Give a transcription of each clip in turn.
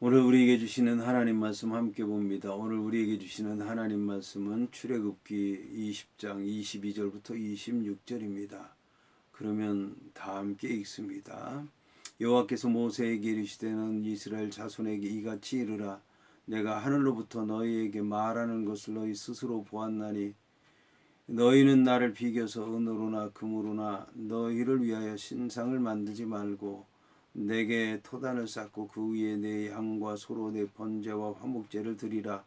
오늘 우리에게 주시는 하나님 말씀 함께 봅니다. 오늘 우리에게 주시는 하나님 말씀은 출애굽기 20장 22절부터 26절입니다. 그러면 다 함께 읽습니다. 여호와께서 모세에게 이르시되 너는 이스라엘 자손에게 이같이 이르라. 내가 하늘로부터 너희에게 말하는 것을 너희 스스로 보았나니 너희는 나를 비교서 은으로나 금으로나 너희를 위하여 신상을 만들지 말고 내게 토단을 쌓고 그 위에 내 양과 소로 내 번제와 화목제를 드리라.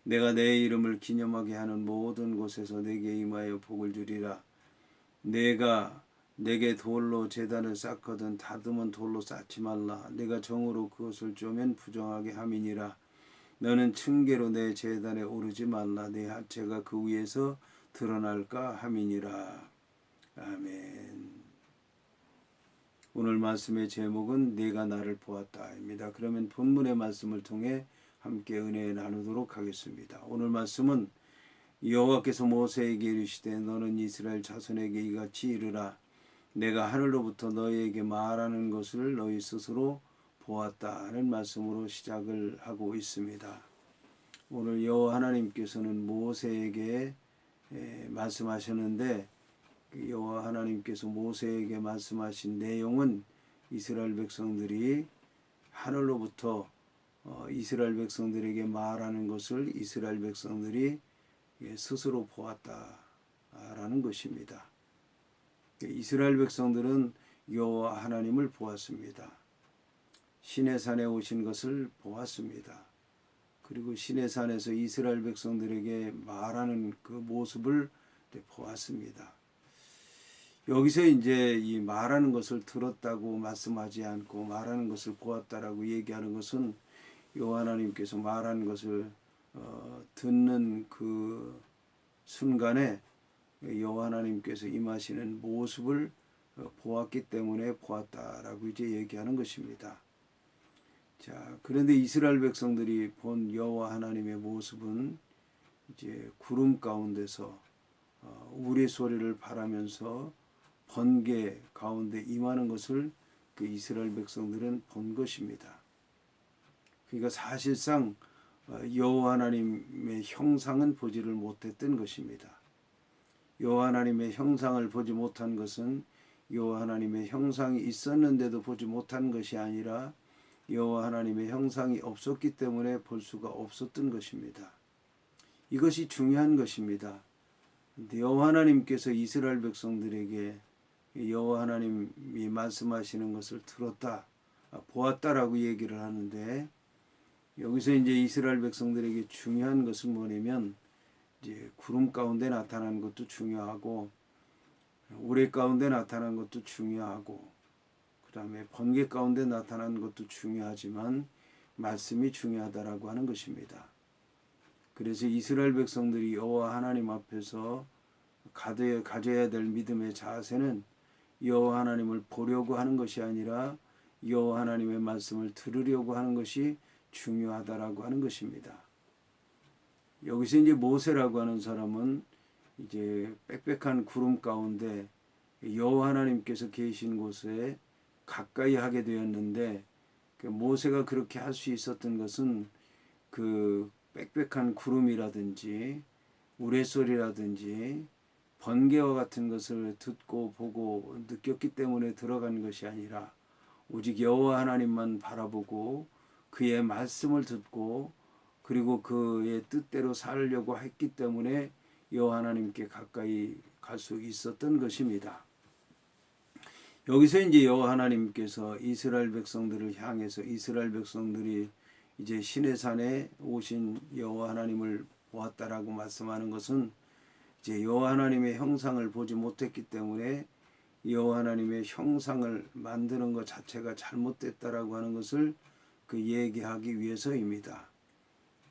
내가 내 이름을 기념하게 하는 모든 곳에서 내게 임하여 복을 주리라. 내가 내게 돌로 제단을 쌓거든 다듬은 돌로 쌓지 말라. 내가 정으로 그것을 쪼면 부정하게 함이니라. 너는 층계로 내 제단에 오르지 말라. 내 하체가 그 위에서 드러날까 함이니라. 아멘. 오늘 말씀의 제목은 내가 나를 보았다입니다. 그러면 본문의 말씀을 통해 함께 은혜 나누도록 하겠습니다. 오늘 말씀은 여호와께서 모세에게 이르시되 너는 이스라엘 자손에게 이같이 이르라. 내가 하늘로부터 너희에게 말하는 것을 너희 스스로 보았다는 말씀으로 시작을 하고 있습니다. 오늘 여호와 하나님께서는 모세에게 말씀하셨는데 여호와 하나님께서 모세에게 말씀하신 내용은 이스라엘 백성들이 하늘로부터 이스라엘 백성들에게 말하는 것을 이스라엘 백성들이 스스로 보았다라는 것입니다. 이스라엘 백성들은 여호와 하나님을 보았습니다. 시내산에 오신 것을 보았습니다. 그리고 시내산에서 이스라엘 백성들에게 말하는 그 모습을 보았습니다. 여기서 이제 이 말하는 것을 들었다고 말씀하지 않고 말하는 것을 보았다라고 얘기하는 것은 여호와 하나님께서 말하는 것을 듣는 그 순간에 여호와 하나님께서 임하시는 모습을 보았기 때문에 보았다라고 이제 얘기하는 것입니다. 자, 그런데 이스라엘 백성들이 본 여호와 하나님의 모습은 이제 구름 가운데서 우레 소리를 바라면서 번개 가운데 임하는 것을 그 이스라엘 백성들은 본 것입니다. 그러니까 사실상 여호와 하나님의 형상은 보지를 못했던 것입니다. 여호와 하나님의 형상을 보지 못한 것은 여호와 하나님의 형상이 있었는데도 보지 못한 것이 아니라 여호와 하나님의 형상이 없었기 때문에 볼 수가 없었던 것입니다. 이것이 중요한 것입니다. 여호와 하나님께서 이스라엘 백성들에게 여호와 하나님이 말씀하시는 것을 들었다, 보았다라고 얘기를 하는데 여기서 이제 이스라엘 백성들에게 중요한 것은 뭐냐면 이제 구름 가운데 나타나는 것도 중요하고 우레 가운데 나타나는 것도 중요하고 그 다음에 번개 가운데 나타나는 것도 중요하지만 말씀이 중요하다라고 하는 것입니다. 그래서 이스라엘 백성들이 여호와 하나님 앞에서 가져야 될 믿음의 자세는 여호와 하나님을 보려고 하는 것이 아니라 여호와 하나님의 말씀을 들으려고 하는 것이 중요하다라고 하는 것입니다. 여기서 이제 모세라고 하는 사람은 이제 빽빽한 구름 가운데 여호와 하나님께서 계신 곳에 가까이 하게 되었는데 모세가 그렇게 할 수 있었던 것은 그 빽빽한 구름이라든지 우레소리라든지 번개와 같은 것을 듣고 보고 느꼈기 때문에 들어간 것이 아니라 오직 여호와 하나님만 바라보고 그의 말씀을 듣고 그리고 그의 뜻대로 살려고 했기 때문에 여호와 하나님께 가까이 갈 수 있었던 것입니다. 여기서 이제 여호와 하나님께서 이스라엘 백성들을 향해서 이스라엘 백성들이 이제 시내산에 오신 여호와 하나님을 보았다라고 말씀하는 것은 이제 여호와 하나님의 형상을 보지 못했기 때문에 여호와 하나님의 형상을 만드는 것 자체가 잘못됐다라고 하는 것을 그 얘기하기 위해서입니다.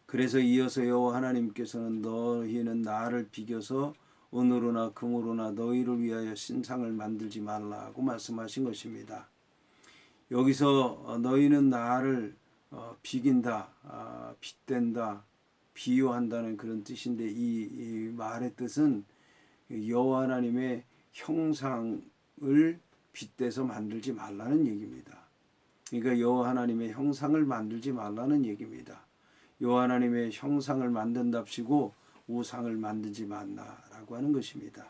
그래서 이어서 여호와 하나님께서는 너희는 나를 비교서 은으로나 금으로나 너희를 위하여 신상을 만들지 말라고 말씀하신 것입니다. 여기서 너희는 나를 비긴다, 빗댄다, 비유한다는 그런 뜻인데 이 말의 뜻은 여호와 하나님의 형상을 빗대서 만들지 말라는 얘기입니다. 그러니까 여호와 하나님의 형상을 만들지 말라는 얘기입니다. 여호와 하나님의 형상을 만든답시고 우상을 만들지 말라라고 하는 것입니다.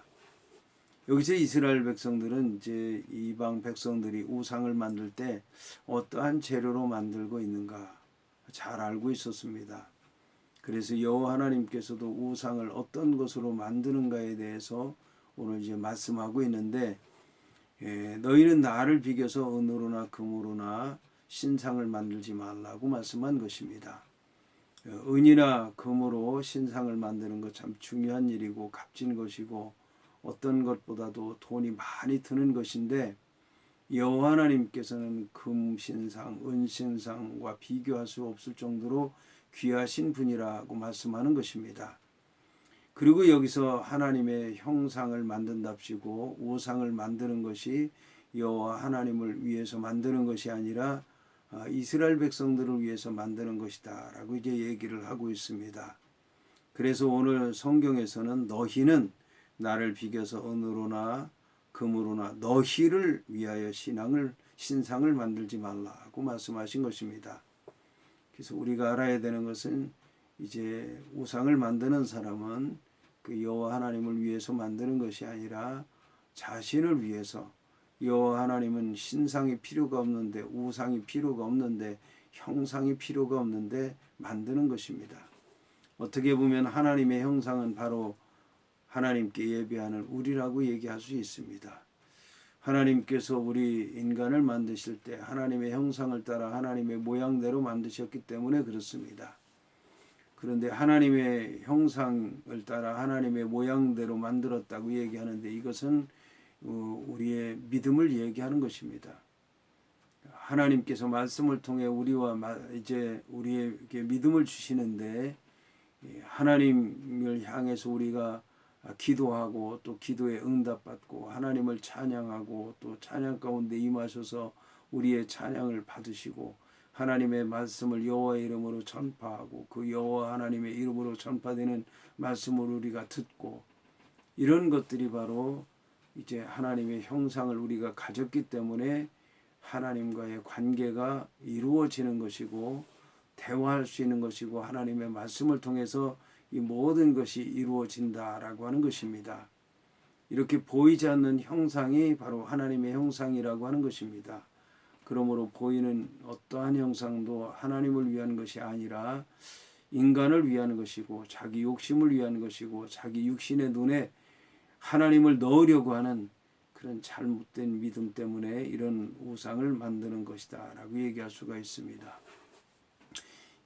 여기서 이스라엘 백성들은 이제 이방 백성들이 우상을 만들 때 어떠한 재료로 만들고 있는가 잘 알고 있었습니다. 그래서 여호와 하나님께서도 우상을 어떤 것으로 만드는가에 대해서 오늘 이제 말씀하고 있는데, 너희는 나를 비교서 은으로나 금으로나 신상을 만들지 말라고 말씀한 것입니다. 은이나 금으로 신상을 만드는 것 참 중요한 일이고 값진 것이고 어떤 것보다도 돈이 많이 드는 것인데, 여호와 하나님께서는 금 신상, 은 신상과 비교할 수 없을 정도로 귀하신 분이라고 말씀하는 것입니다. 그리고 여기서 하나님의 형상을 만든답시고 우상을 만드는 것이 여호와 하나님을 위해서 만드는 것이 아니라 이스라엘 백성들을 위해서 만드는 것이다 라고 이제 얘기를 하고 있습니다. 그래서 오늘 성경에서는 너희는 나를 비교서 은으로나 금으로나 너희를 위하여 신상을 만들지 말라고 말씀하신 것입니다. 그래서 우리가 알아야 되는 것은 이제 우상을 만드는 사람은 그 여호와 하나님을 위해서 만드는 것이 아니라 자신을 위해서, 여호와 하나님은 신상이 필요가 없는데, 우상이 필요가 없는데, 형상이 필요가 없는데 만드는 것입니다. 어떻게 보면 하나님의 형상은 바로 하나님께 예배하는 우리라고 얘기할 수 있습니다. 하나님께서 우리 인간을 만드실 때 하나님의 형상을 따라 하나님의 모양대로 만드셨기 때문에 그렇습니다. 그런데 하나님의 형상을 따라 하나님의 모양대로 만들었다고 얘기하는데, 이것은 우리의 믿음을 얘기하는 것입니다. 하나님께서 말씀을 통해 이제 우리에게 믿음을 주시는데, 하나님을 향해서 우리가 기도하고 또 기도에 응답받고 하나님을 찬양하고 또 찬양 가운데 임하셔서 우리의 찬양을 받으시고 하나님의 말씀을 여호와의 이름으로 전파하고 그 여호와 하나님의 이름으로 전파되는 말씀을 우리가 듣고, 이런 것들이 바로 이제 하나님의 형상을 우리가 가졌기 때문에 하나님과의 관계가 이루어지는 것이고 대화할 수 있는 것이고 하나님의 말씀을 통해서 이 모든 것이 이루어진다라고 하는 것입니다. 이렇게 보이지 않는 형상이 바로 하나님의 형상이라고 하는 것입니다. 그러므로 보이는 어떠한 형상도 하나님을 위한 것이 아니라 인간을 위한 것이고 자기 욕심을 위한 것이고 자기 육신의 눈에 하나님을 넣으려고 하는 그런 잘못된 믿음 때문에 이런 우상을 만드는 것이다 라고 얘기할 수가 있습니다.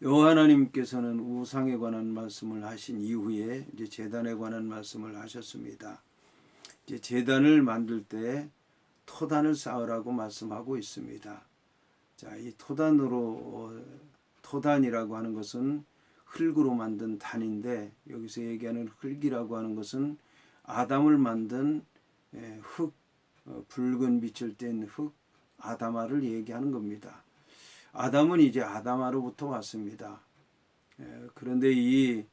여호와 하나님께서는 우상에 관한 말씀을 하신 이후에 이제 제단에 관한 말씀을 하셨습니다. 이제 제단을 만들 때 토단을 쌓으라고 말씀하고 있습니다. 자, 이 토단이라고 하는 것은 흙으로 만든 단인데, 여기서 얘기하는 흙이라고 하는 것은 아담을 만든 흙, 붉은 빛을 띤 흙, 아다마를 얘기하는 겁니다. 아담은 이제 아다마로부터 왔습니다. 그런데 이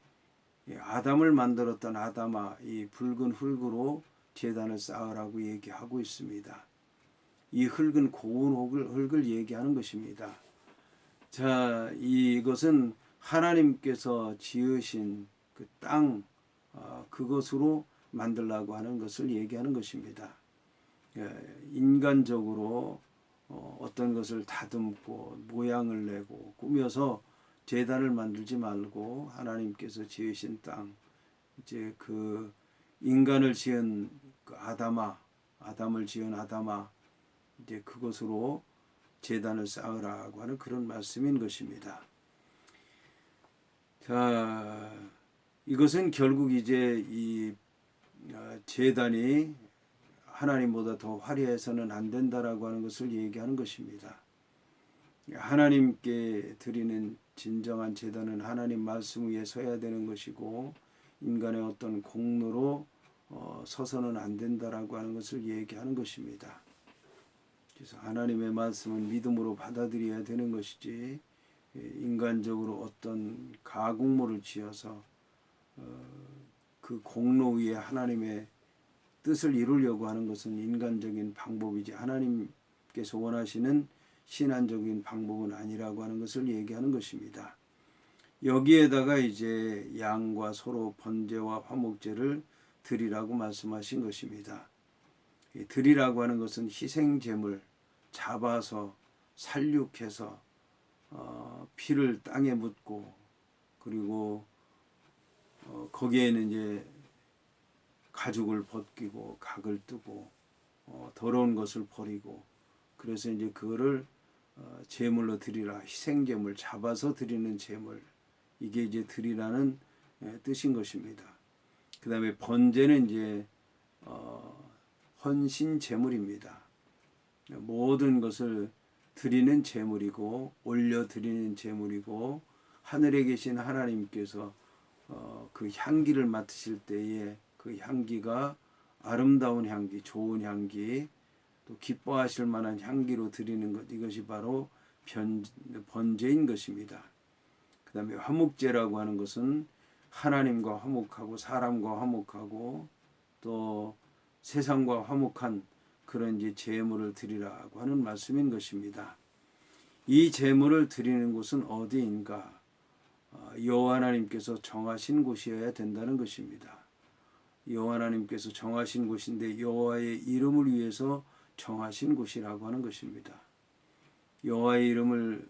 아담을 만들었던 아다마, 이 붉은 흙으로 제단을 쌓으라고 얘기하고 있습니다. 이 흙은 고운 흙을 얘기하는 것입니다. 자, 이것은 하나님께서 지으신 그 땅, 그것으로 만들라고 하는 것을 얘기하는 것입니다. 인간적으로 어떤 것을 다듬고 모양을 내고 꾸며서 제단을 만들지 말고 하나님께서 지으신 땅, 이제 그 인간을 지은 그 아담을 지은 아다마, 이제 그것으로 제단을 쌓으라고 하는 그런 말씀인 것입니다. 자, 이것은 결국 이제 이 제단이 하나님보다 더 화려해서는 안 된다라고 하는 것을 얘기하는 것입니다. 하나님께 드리는 진정한 제단은 하나님 말씀 위에 서야 되는 것이고 인간의 어떤 공로로 서서는 안 된다라고 하는 것을 얘기하는 것입니다. 그래서 하나님의 말씀은 믿음으로 받아들여야 되는 것이지, 인간적으로 어떤 가공모를 지어서 그 공로 위에 하나님의 뜻을 이루려고 하는 것은 인간적인 방법이지 하나님께서 원하시는 신앙적인 방법은 아니라고 하는 것을 얘기하는 것입니다. 여기에다가 이제 양과 소로 번제와 화목제를 드리라고 말씀하신 것입니다. 드리라고 하는 것은 희생제물 잡아서 살육해서 피를 땅에 묻고 그리고 거기에는 이제 가죽을 벗기고 각을 뜨고 더러운 것을 버리고 그래서 이제 그거를 제물로 드리라. 희생제물 잡아서 드리는 제물, 이게 이제 드리라는 뜻인 것입니다. 그 다음에 번제는 이제 헌신 제물입니다. 모든 것을 드리는 제물이고 올려 드리는 제물이고 하늘에 계신 하나님께서 그 향기를 맡으실 때에 그 향기가 아름다운 향기, 좋은 향기, 또 기뻐하실 만한 향기로 드리는 것, 이것이 바로 번제인 것입니다. 그 다음에 화목제라고 하는 것은 하나님과 화목하고 사람과 화목하고 또 세상과 화목한 그런 이제 제물을 드리라고 하는 말씀인 것입니다. 이 제물을 드리는 곳은 어디인가? 여호와 하나님께서 정하신 곳이어야 된다는 것입니다. 여호와 하나님께서 정하신 곳인데 여호와의 이름을 위해서 정하신 곳이라고 하는 것입니다. 여호와의 이름을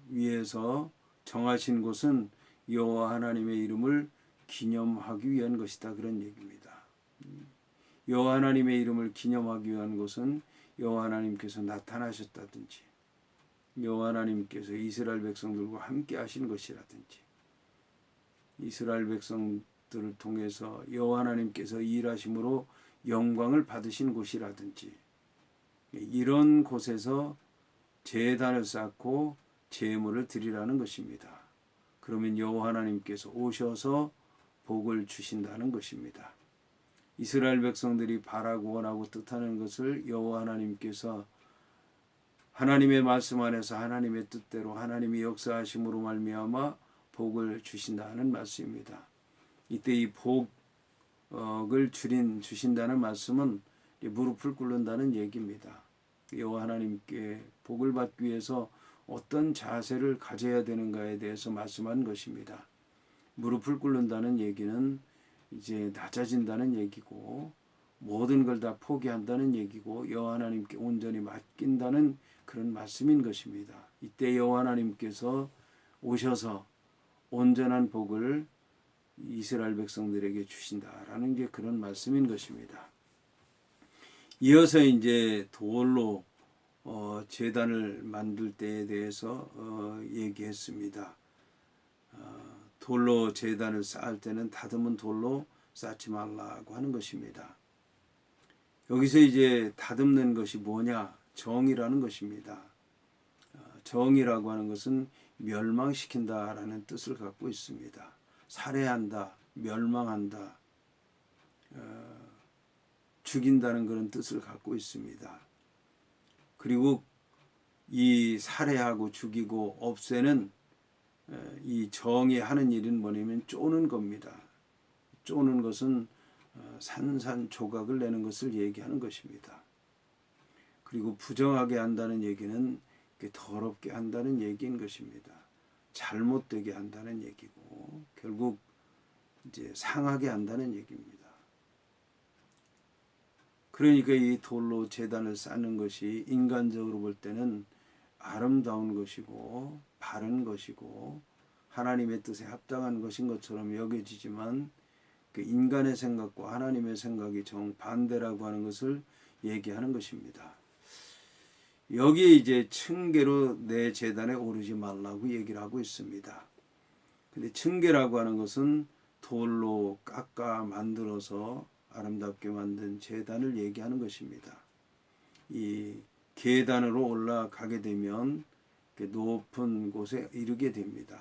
위해서 정하신 곳은 여호와 하나님의 이름을 기념하기 위한 것이다, 그런 얘기입니다. 여호와 하나님의 이름을 기념하기 위한 것은 여호와 하나님께서 나타나셨다든지 여호와 하나님께서 이스라엘 백성들과 함께 하신 것이라든지 이스라엘 백성들을 통해서 여호와 하나님께서 일하심으로 영광을 받으신 곳이라든지 이런 곳에서 제단을 쌓고 제물을 드리라는 것입니다. 그러면 여호와 하나님께서 오셔서 복을 주신다는 것입니다. 이스라엘 백성들이 바라고 원하고 뜻하는 것을 여호와 하나님께서 하나님의 말씀 안에서 하나님의 뜻대로 하나님의 역사하심으로 말미암아 복을 주신다는 말씀입니다. 이때 이 복을 주신다는 말씀은 무릎을 꿇는다는 얘기입니다. 여호와 하나님께 복을 받기 위해서 어떤 자세를 가져야 되는가에 대해서 말씀한 것입니다. 무릎을 꿇는다는 얘기는 이제 낮아진다는 얘기고 모든 걸 다 포기한다는 얘기고 여호와 하나님께 온전히 맡긴다는 그런 말씀인 것입니다. 이때 여호와 하나님께서 오셔서 온전한 복을 이스라엘 백성들에게 주신다라는 게 그런 말씀인 것입니다. 이어서 이제 돌로 제단을 만들 때에 대해서 얘기했습니다. 돌로 제단을 쌓을 때는 다듬은 돌로 쌓지 말라고 하는 것입니다. 여기서 이제 다듬는 것이 뭐냐? 정이라는 것입니다. 정이라고 하는 것은 멸망시킨다라는 뜻을 갖고 있습니다. 살해한다, 멸망한다, 죽인다는 그런 뜻을 갖고 있습니다. 그리고 이 살해하고 죽이고 없애는 이 정이 하는 일은 뭐냐면 쪼는 겁니다. 쪼는 것은 산산조각을 내는 것을 얘기하는 것입니다. 그리고 부정하게 한다는 얘기는 더럽게 한다는 얘기인 것입니다. 잘못되게 한다는 얘기고 결국 이제 상하게 한다는 얘기입니다. 그러니까 이 돌로 제단을 쌓는 것이 인간적으로 볼 때는 아름다운 것이고 바른 것이고 하나님의 뜻에 합당한 것인 것처럼 여겨지지만 그 인간의 생각과 하나님의 생각이 정반대라고 하는 것을 얘기하는 것입니다. 여기에 이제 층계로 내 제단에 오르지 말라고 얘기를 하고 있습니다. 근데 층계라고 하는 것은 돌로 깎아 만들어서 아름답게 만든 제단을 얘기하는 것입니다. 이 계단으로 올라가게 되면 높은 곳에 이르게 됩니다.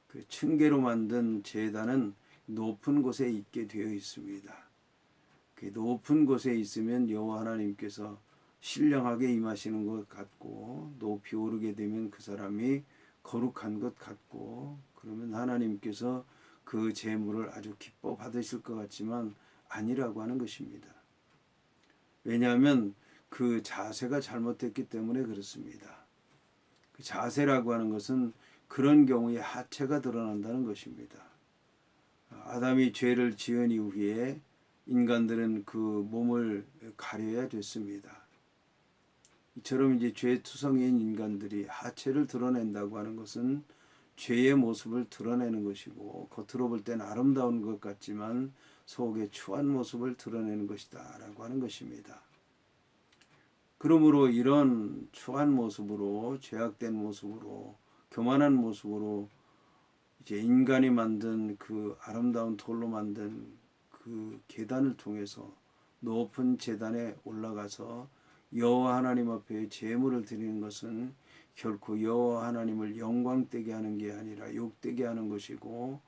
그 층계로 만든 제단은 높은 곳에 있게 되어 있습니다. 그 높은 곳에 있으면 여호와 하나님께서 신령하게 임하시는 것 같고 높이 오르게 되면 그 사람이 거룩한 것 같고 그러면 하나님께서 그 제물을 아주 기뻐 받으실 것 같지만 아니라고 하는 것입니다. 왜냐하면 그 자세가 잘못됐기 때문에 그렇습니다. 그 자세라고 하는 것은 그런 경우에 하체가 드러난다는 것입니다. 아담이 죄를 지은 이후에 인간들은 그 몸을 가려야 됐습니다. 이처럼 이제 죄투성이인 인간들이 하체를 드러낸다고 하는 것은 죄의 모습을 드러내는 것이고, 겉으로 볼 때는 아름다운 것 같지만 속의 추한 모습을 드러내는 것이다 라고 하는 것입니다. 그러므로 이런 추한 모습으로, 죄악된 모습으로, 교만한 모습으로 이제 인간이 만든 그 아름다운 돌로 만든 그 계단을 통해서 높은 제단에 올라가서 여호와 하나님 앞에 제물을 드리는 것은 결코 여호와 하나님을 영광되게 하는 게 아니라 욕되게 하는 것이고,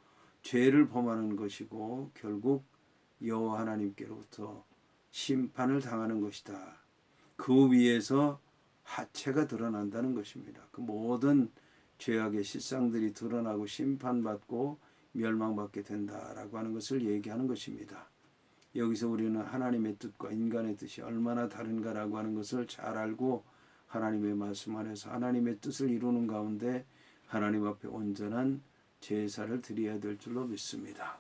죄를 범하는 것이고, 결국 여호와 하나님께로부터 심판을 당하는 것이다. 그 위에서 하체가 드러난다는 것입니다. 그 모든 죄악의 실상들이 드러나고 심판받고 멸망받게 된다라고 하는 것을 얘기하는 것입니다. 여기서 우리는 하나님의 뜻과 인간의 뜻이 얼마나 다른가라고 하는 것을 잘 알고 하나님의 말씀 안에서 하나님의 뜻을 이루는 가운데 하나님 앞에 온전한 제사를 드려야 될 줄로 믿습니다.